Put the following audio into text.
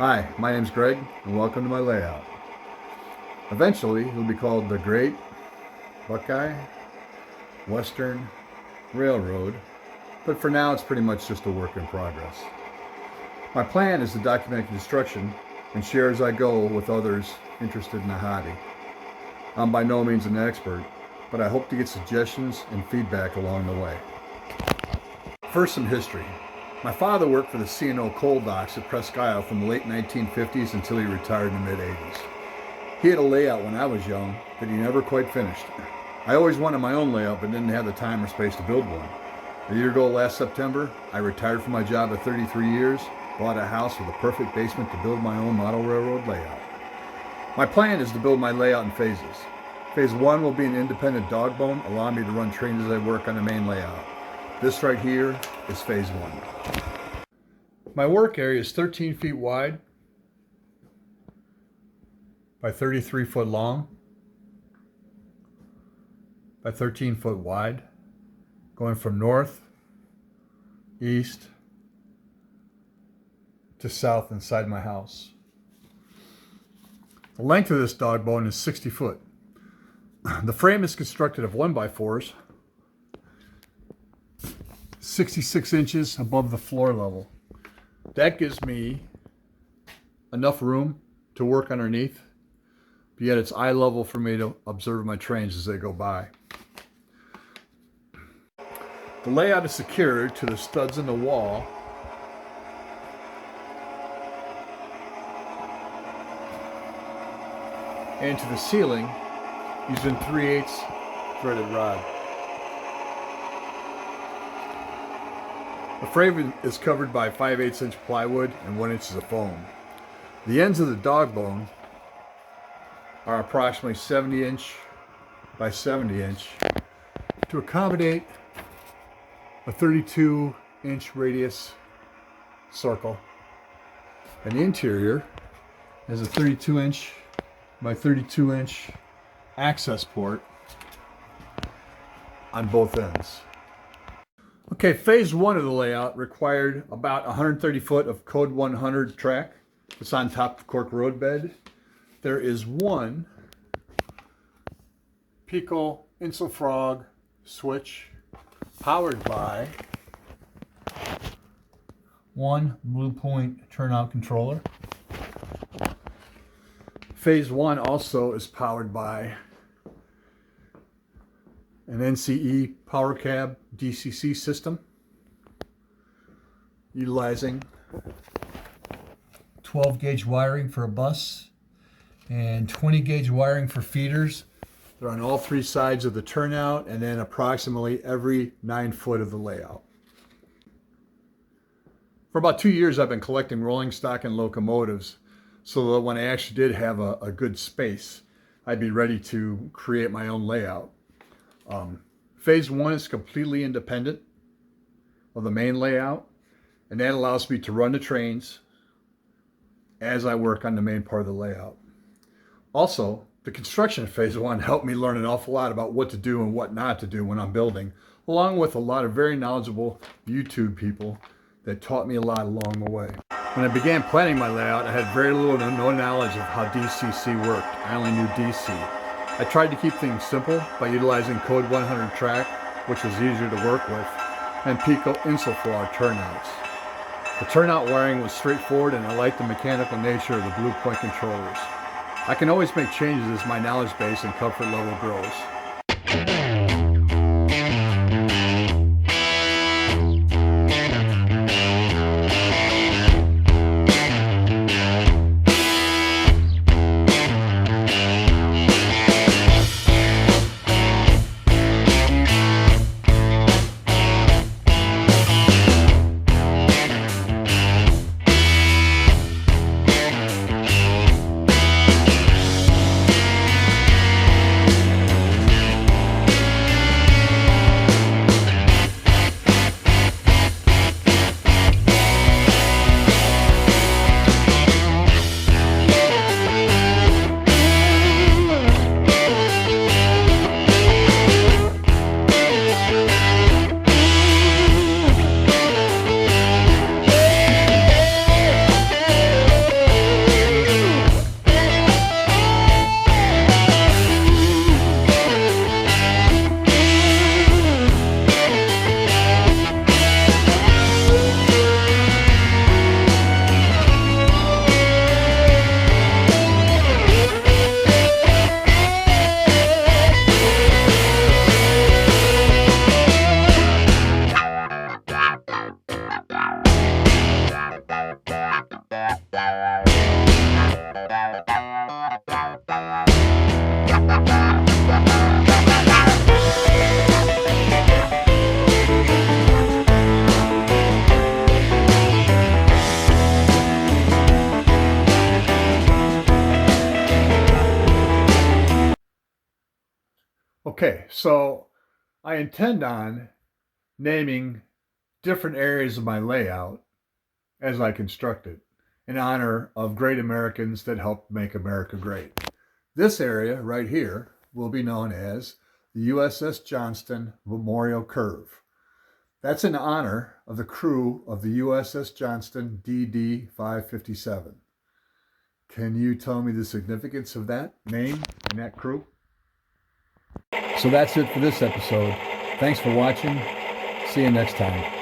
Hi, my name's Greg, and welcome to my layout. Eventually, it'll be called the Great Buckeye Western Railroad, but for now it's pretty much just a work in progress. My plan is to document construction and share as I go with others interested in the hobby. I'm by no means an expert, but I hope to get suggestions and feedback along the way. First, some history. My father worked for the C&O coal docks at Presque Isle from the late 1950s until he retired in the mid-80s. He had a layout when I was young that he never quite finished. I always wanted my own layout but didn't have the time or space to build one. A year ago last September, I retired from my job at 33 years, bought a house with a perfect basement to build my own model railroad layout. My plan is to build my layout in phases. Phase 1 will be an independent dog bone, allowing me to run trains as I work on the main layout. This right here is phase 1. My work area is 13 feet wide by 33 foot long by 13 foot wide, going from north, east to south inside my house. The length of this dog bone is 60 foot. The frame is constructed of 1x4s, 66 inches above the floor level. That gives me enough room to work underneath, but yet it's eye level for me to observe my trains as they go by. The layout is secured to the studs in the wall and to the ceiling using 3/8 threaded rod. The frame is covered by 5/8 inch plywood and 1 inch of foam. The ends of the dog bone are approximately 70 inch by 70 inch to accommodate a 32 inch radius circle. And the interior has a 32 inch by 32 inch access port on both ends. Okay, phase 1 of the layout required about 130 foot of code 100 track. It's on top of cork road bed. There is one Pico Insulfrog switch powered by one Blue Point turnout controller. Phase 1 also is powered by an NCE power cab DCC system utilizing 12 gauge wiring for a bus and 20 gauge wiring for feeders. They're on all 3 sides of the turnout and then approximately every 9 foot of the layout. For about 2 years I've been collecting rolling stock and locomotives so that when I actually did have a good space, I'd be ready to create my own layout. Phase 1 is completely independent of the main layout, and that allows me to run the trains as I work on the main part of the layout. Also, the construction of phase 1 helped me learn an awful lot about what to do and what not to do when I'm building, along with a lot of very knowledgeable YouTube people that taught me a lot along the way. When I began planning my layout, I had very little to no knowledge of how DCC worked. I only knew DC. I tried to keep things simple by utilizing code 100 track, which was easier to work with, and Pico Insulfrog turnouts. The turnout wiring was straightforward and I liked the mechanical nature of the Blue Point controllers. I can always make changes as my knowledge base and comfort level grows. Okay, so I intend on naming different areas of my layout as I construct it in honor of great Americans that helped make America great. This area right here will be known as the USS Johnston Memorial Curve. That's in honor of the crew of the USS Johnston DD 557. Can you tell me the significance of that name and that crew? So that's it for this episode. Thanks for watching. See you next time.